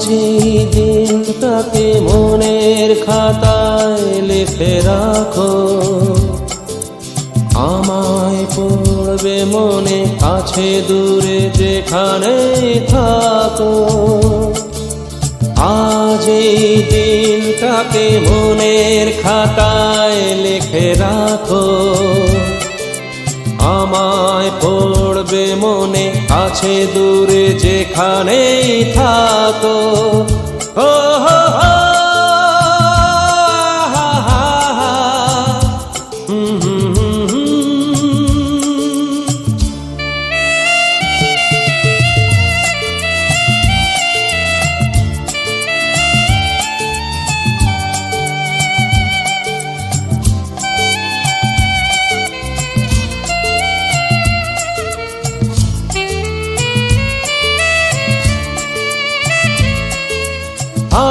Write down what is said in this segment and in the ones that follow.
এই দিনটাকে মনের খাতায় লিখে রাখো, আমায় পড়বে মনে কাছে দূরে যেখানেই থাকো। আজ এই দিনটাকে মনের খাতায় লিখে রাখো, আমায় পড়বে মনে কাছে দূরে যেখানেই থাকো। ও হো হো, হা হা হা,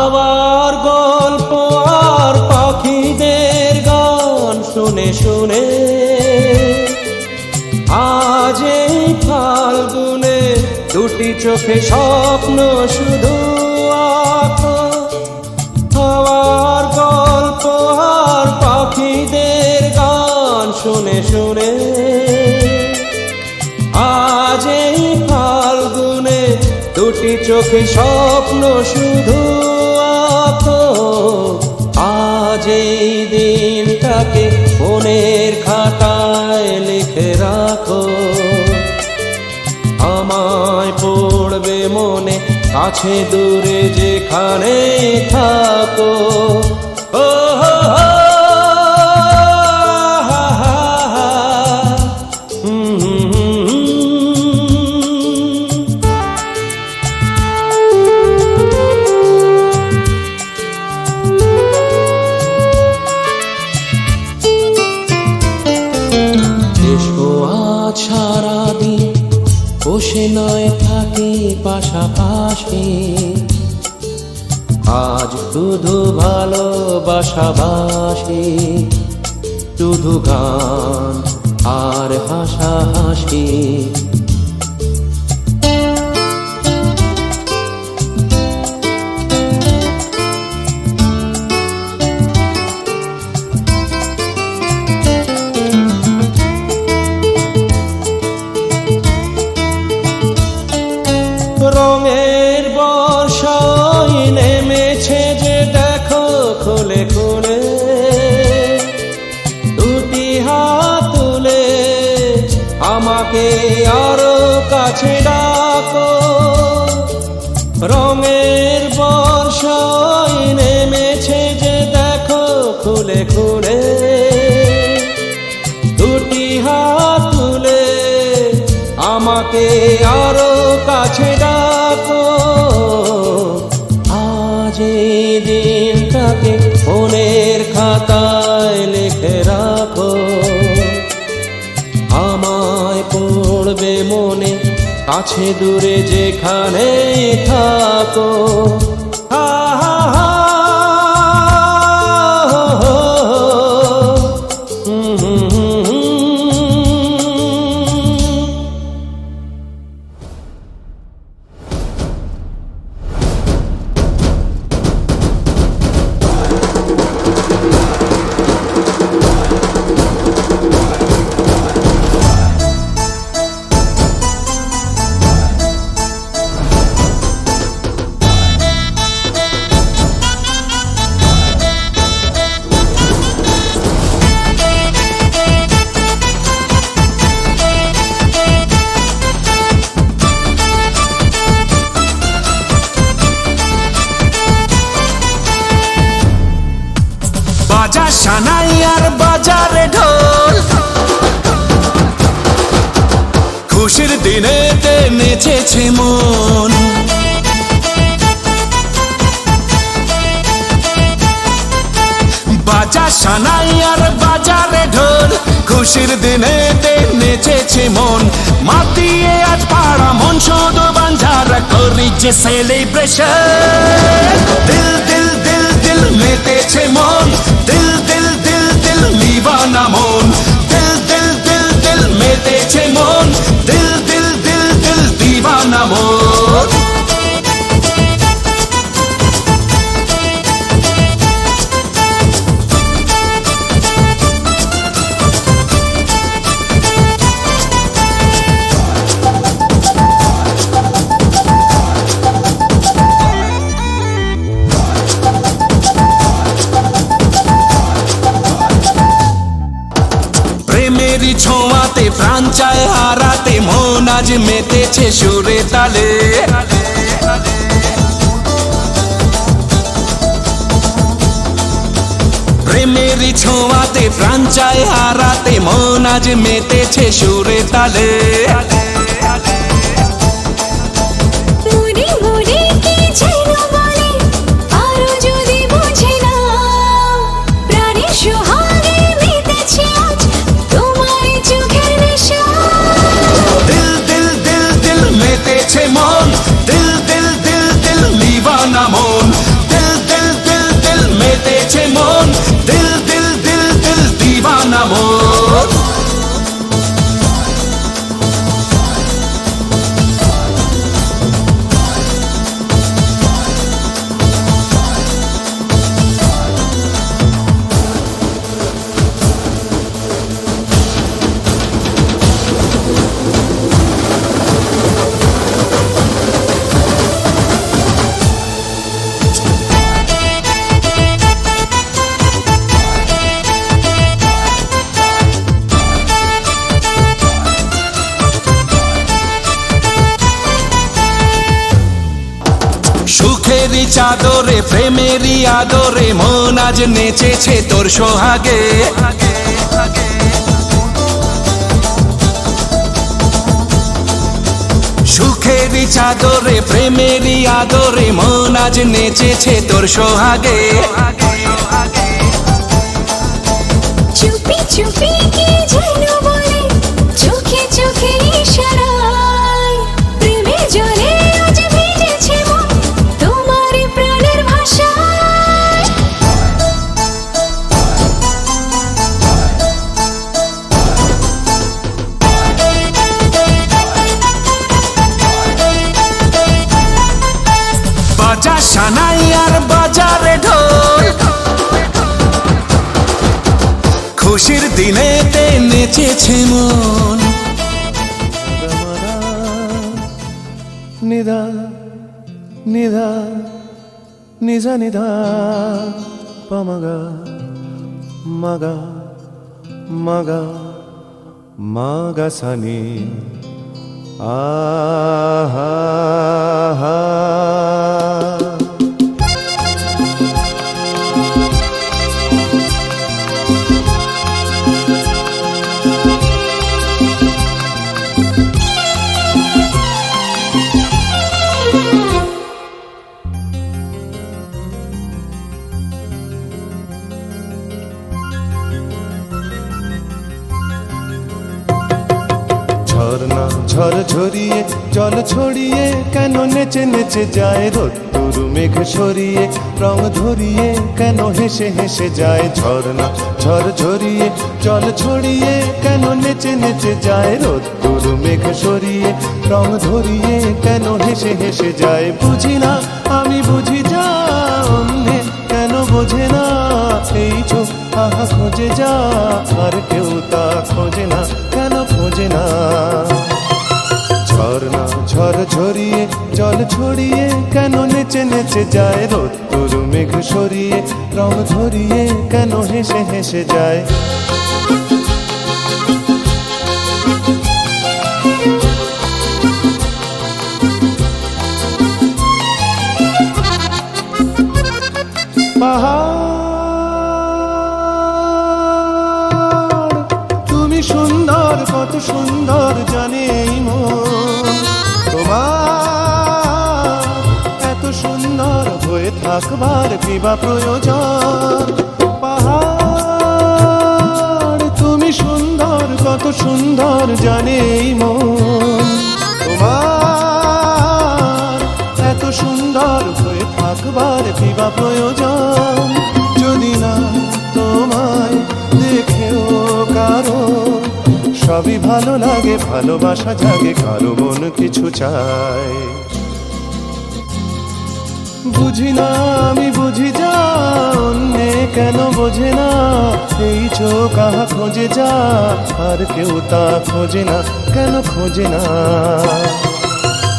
আবার গল্প আর পাখিদের গান শুনে শুনে আজ এই ফাল্গুনে দুটি চোখে স্বপ্ন শুধু আঁকো। আবার গল্প আর পাখিদের গান শুনে শুনে আজ এই ফাল্গুনে দুটি চোখে স্বপ্ন শুধু আঁকো। আজ এই দিনটাকে মনের খাতায় লিখে রাখো, আমায় পড়বে মনে কাছে দূরে যেখানেই থাকো। ও হো হো, হা হা হা, সারাদিন বসে নয় থাকি পাশাপাশি, আজ শুধু ভালোবাসাবাসি, শুধু গান আর হাসাহাসি। রঙের বর্ষায় নেমেছে যে দেখো খুলে খুলে, দুটি হাত তুলে আমাকে আরো কাছে ডাকো। রঙের বর্ষায় নেমেছে যে দেখো খুলে খুলে, দুটি হাত তুলে আমাকে আরো কাছে ডাকো। আজ এই দিনটাকে মনের খাতায় লিখে রাখো, আমায় পড়বে মনে কাছে দূরে যেখানেই থাকো। হা হা হা, বাজা সানাই আর বাজারে ঢোল, খুশির দিনেতে নেচেছে মন। বাজা সানাই আর বাজারে ঢোল, খুশির দিনেতে নেচেছে মন। মাতিয়ে আজ পাড়া মন শুধু বাঞ্ঝারা করি যে সেলিব্রেশন। দিল দিল দিল দিল মেতেছে মন, দিল দিল দিল দিল দিবানা মন। দিল দিল দিল দিল মেতেছে মন, দিল দিল দিল দিল দিবানা মন। প্রাণ চায় হারাতে মন আজ মেতেছে সুরে তালে প্রেমেরই ছোঁয়াতে প্রাণ চায় হারাতে মন আজ মেতেছে সুরে তালে মনে মনে কি যেন বলে আরো যদি বুঝে না প্রাণের সোহাগে মেতেছে আজ তোমার চোখের নেশা দিল দিল দিল দিল মেতেছে মন দিল দিল দিল দিল দিওয়ানা মন দিল দিল দিল দিল মেতেছে মন দিল দিল দিল দিল দিওয়ানা মন সুখেরই চাদরে প্রেমেরই আদরে মন আজ নেচেছে তোর সোহাগে সুখেরই চাদরে প্রেমেরই আদরে মন আজ নেচেছে তোর সোহাগে চুপি চুপি কি যেন বলে চোখে চোখে ইশারায় প্রেমে জলে আজ ভিজেছে মন তোমার প্রাণের ভাষায় বাজা সানাই আর বাজারে ঢোল খুশির দিনেতে নেচেছে মন নিদা নিদা নিজা নিদা পমগা মগা মগা মগা সানি আহা হা ঝরনা ঝর ঝরিয়ে জল ছড়িয়ে কেন নেচে নেচে যায় রোদ্দুর মেঘ সরিয়ে রং ধরিয়ে কেন হেসে হেসে যায় ঝরনা ঝর ঝরিয়ে জল ছড়িয়ে কেন নেচে নেচে যায় রোদ্দুর মেঘ সরিয়ে রং ধরিয়ে কেন হেসে হেসে যায় বুঝি না আমি বুঝি যা অন্যে কেন বোঝে না এই চোখ আহা খোঁজে যা আর কেউ তা খোঁজে না কেন খোঁজে না ঝরনা ঝর ঝরিয়ে জল ছড়িয়ে কেন নেচে নেচে যায় রোদ্দুর মেঘ সরিয়ে রং ধরিয়ে কেন হেসে হেসে যায় পাহাড় তুমি সুন্দর কত সুন্দর জানে এই মন তোমার এত সুন্দর হয়ে থাকবার কি বা প্রয়োজন পাহাড় তুমি সুন্দর কত সুন্দর জানে এই মন তোমার এত সুন্দর হয়ে থাকবার কি বা প্রয়োজন যদি না তোমায় দেখেও কারো সবই ভালো লাগে ভালোবাসা জাগে কারো মন কিছু চায় বুঝি না আমি বুঝি যা অন্যে কেন বোঝে না এই চোখ আহা খোঁজে যা আর কেউ তা খোঁজে না কেন খোঁজে না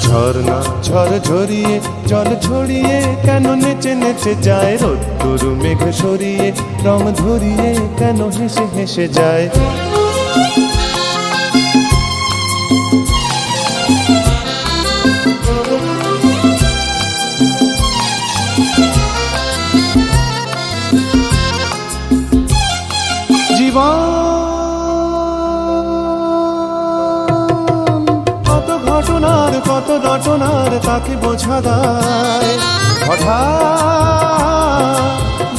ঝরনা ঝর ঝরিয়ে জল ছড়িয়ে কেন নেচে নেচে যায় রোদ্দুর মেঘ সরিয়ে রং ধরিয়ে কেন হেসে হেসে যায় কত রটনার তাকে বোঝা দায়। হঠাৎ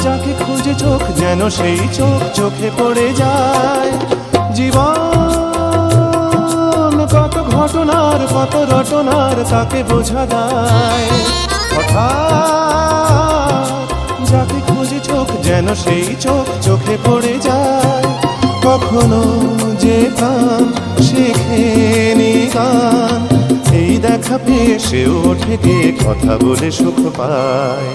যাকে খুঁজে চোখ যেন সেই চোখ চোখে পড়ে যায়। জীবন কত ঘটনার কত রটনার তাকে বোঝা দায়। হঠাৎ যাকে খুঁজে চোখ যেন সেই চোখ চোখে পড়ে যায়। কখনো যে প্রাণ শেখেনি গান, এই দেখা পেয়ে সেও ওঠে গিয়ে কথা বলে সুখ পায়।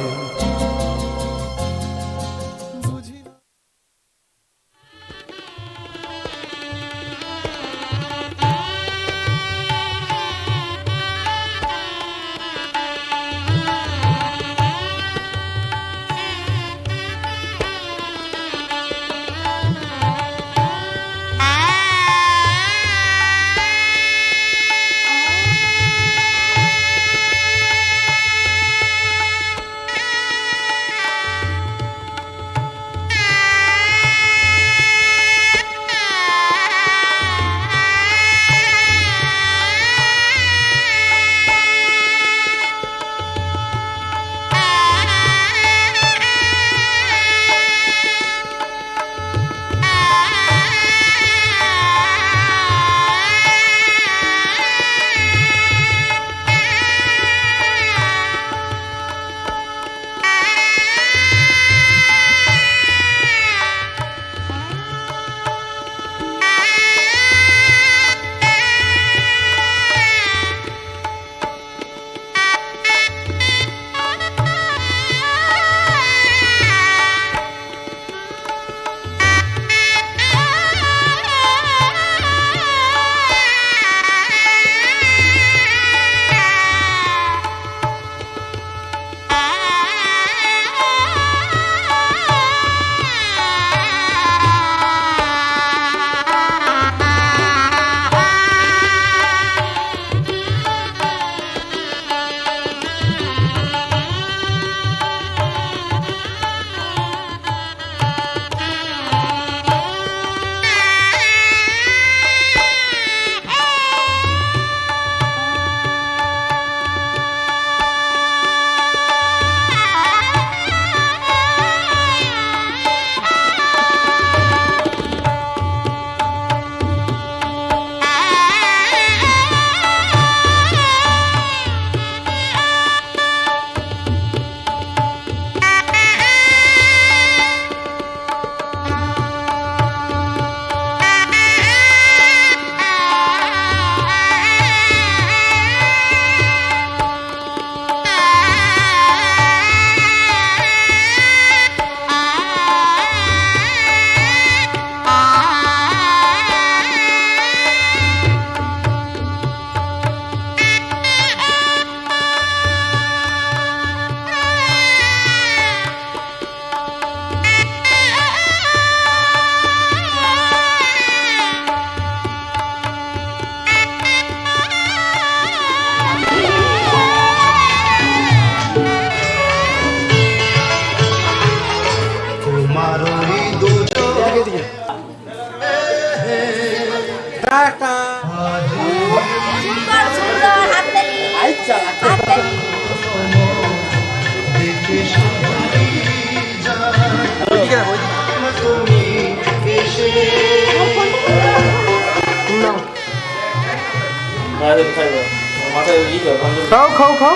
খাও খাও খাও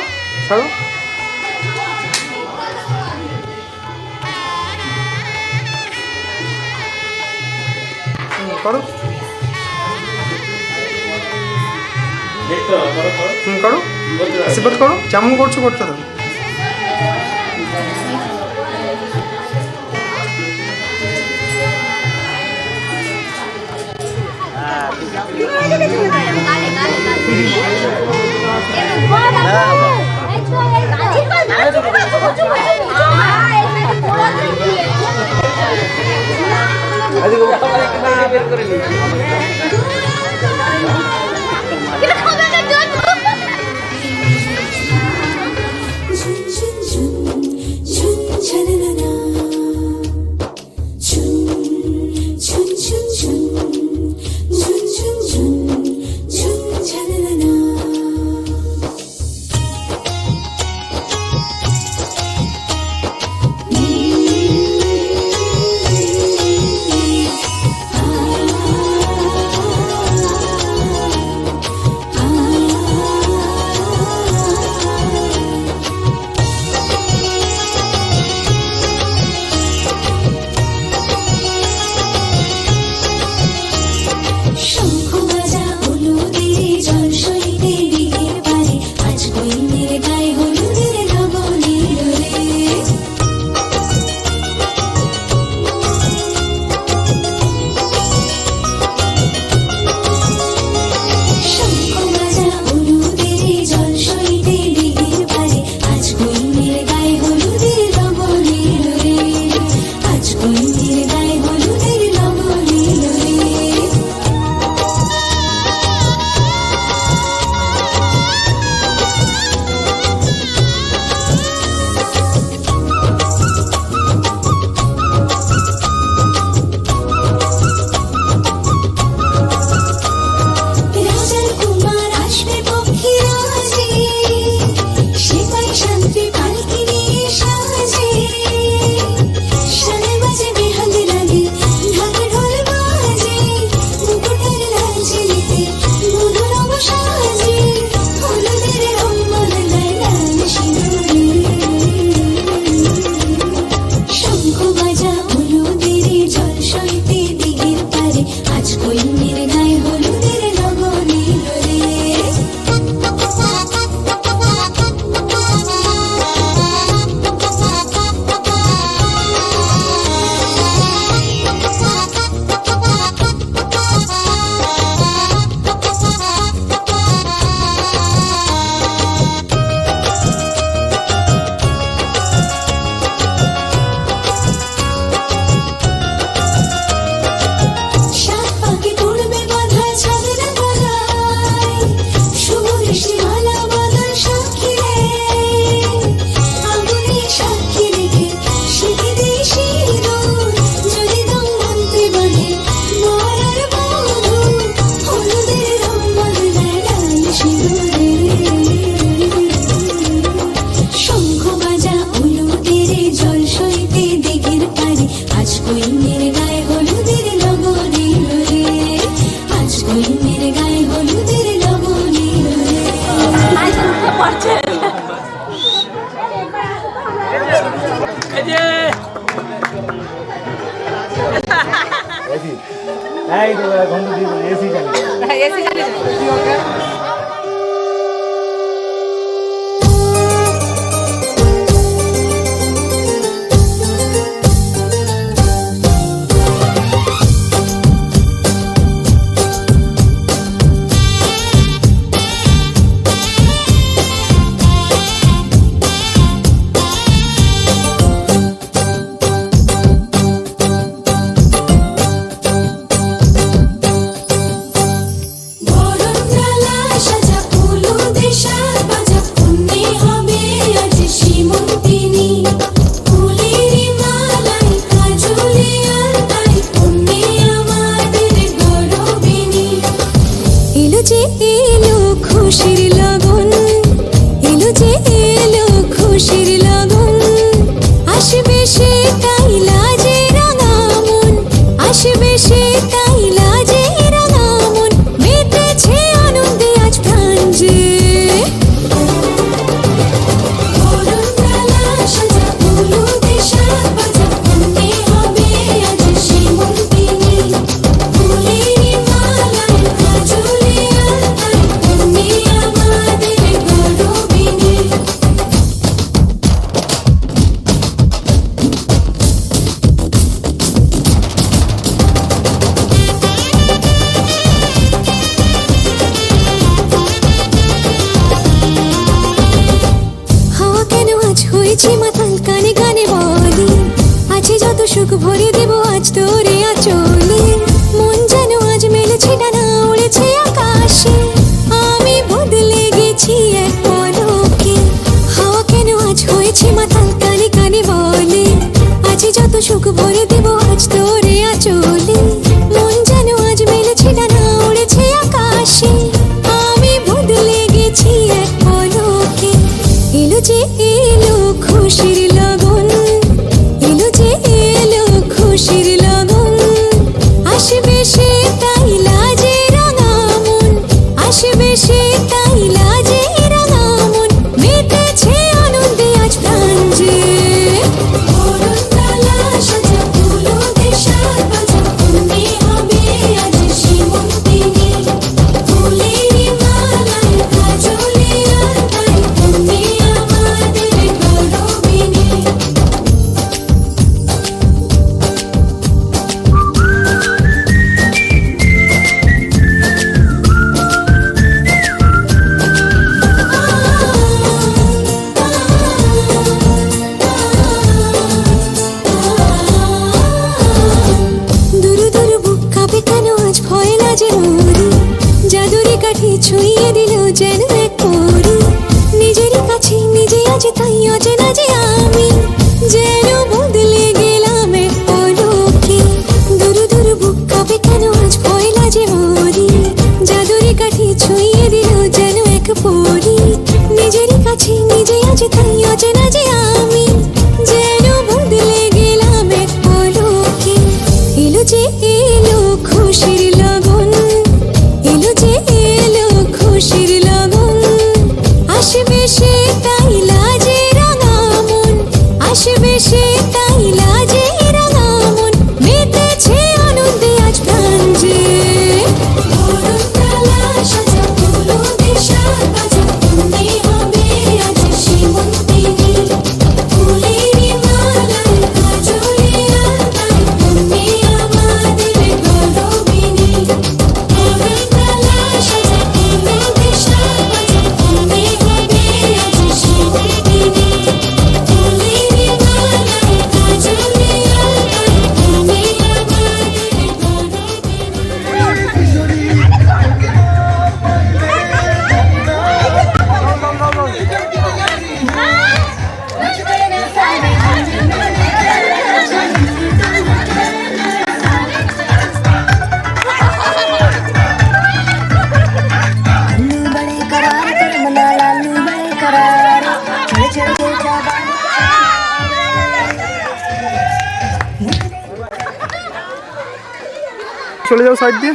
খাও করো করো আশীর্বাদ করো, যেমন করছো করতে দাও। এই তো গন্ধ দিয়ে এসি চালিয়ে বরণডালা সাজা ফুলো দেশার বাজা পুণ্যে হবে আজ সীমন্তিনী ফুলেরই মালাই কাজলে আর তাই পুণ্যে আমাদের গৌরবিনী এলো যে এলো খুশির লগন এলো যে এলো খুশির লগন আসবে সে তাই লাজে রাঙা মন আসবে সে তাই লাজে রাঙা মন মেতেছে আনন্দে আজ প্রাণ যে বরণডালা সাজা ফুলো দেশার বাজা পুণ্যে হবে আজ সীমন্তিনী ফুলেরই মালাই কাজলে আর তাই পুণ্যে আমাদের গৌরবিনী হাওয়া কেন আজ হয়েছে মাতাল কানে কানে বলি আছে যত সুখ ভরে দেব আজ তোরে আচলে মন যেন আজ মেলেছে ডানা উড়েছে আকাশে আমি বদলে গেছি এক পলকে হাওয়া কেন আজ হয়েছে মাতাল কানে কানে বলে আছে যত সুখ ভরে দেব আজ তোরে আচলে মন যেন আজ মেলেছে ডানা উড়েছে আকাশে আমি বদলে গেছি এক পলকে এলো যে এলো খুশির লগন এলো যে এলো খুশির লগন আসবে সে তাই লাজে রাঙা মন আসবে সে তাই লাজে রাঙা মন মেতেছে আনন্দে আজ প্রাণ যে বরণডালা সাজা ফুলো দেশার বাজা পুণ্যে হবে আজ সীমন্তিনী ফুলেরই মালাই কাজলে আর তাই পুণ্যে আমাদের গৌরবিনী দুরু দুরু বুক কাঁপে কেন আজ ভয় লাজে মরি জাদুরি কাঠি ছুঁয়ে দিল যেন এক পরি নিজেরই কাছে নিজে আজ তাই অচেনা যে আমি যেন বদলে গেলাম এক পলকে দুরু দুরু বুক কাঁপে কেন আজ ভয় লাজে মরি জাদুরি কাঠি ছুঁয়ে দিল যেন এক পরি নিজেরই কাছে নিজে আজ তাই অচেনা যে আমি যেন বদলে গেলাম এক পলকে এলো যে এলো খুশির লগন এলো যে এলো খুশির লগন আসবে সে তাই লাজে রাঙা মন আসবে সে তাই লাজে রাঙা মন মেতেছে আনন্দে আজ প্রাণ যে বরণডালা সাজা ফুলো দেশার বাজা পুণ্যে হবে আজ সীমন্তিনী ফুলেরই মালাই কাজলে আর তাই পুণ্যে আমাদের গৌরবিনী বরণডালা সাজা ফুলো দেশার বাজা পুণ্যে হবে আজ সীমন্তিনী ফুলেরই মালাই কাজলে আর তাই পুণ্যে আমাদের গৌরবিনী लालू बड़े करार करमला लालू बड़े करार चढ़ चढ़ के जाबा চলে যাও সাইড দিয়ে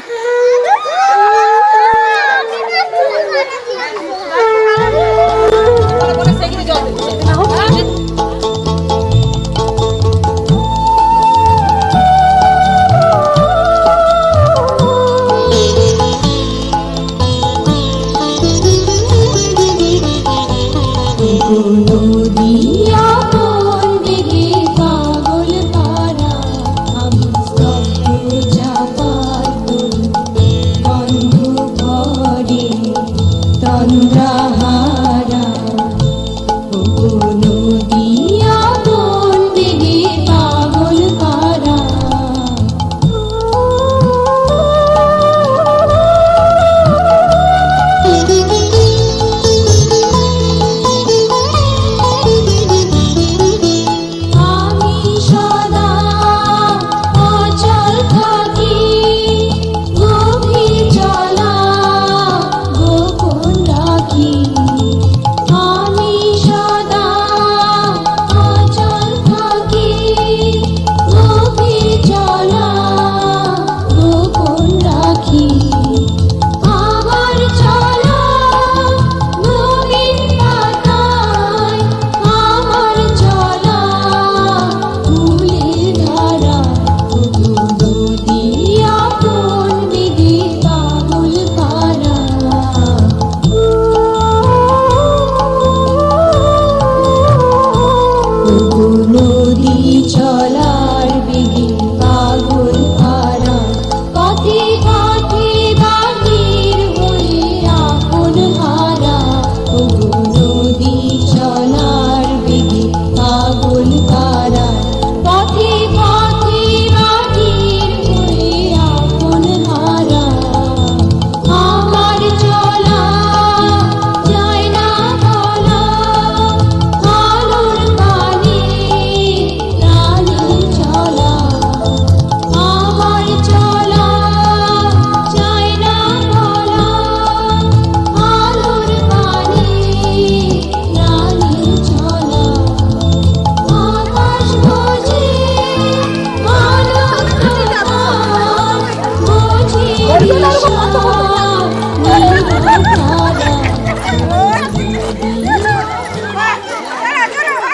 তন্দ্রাহার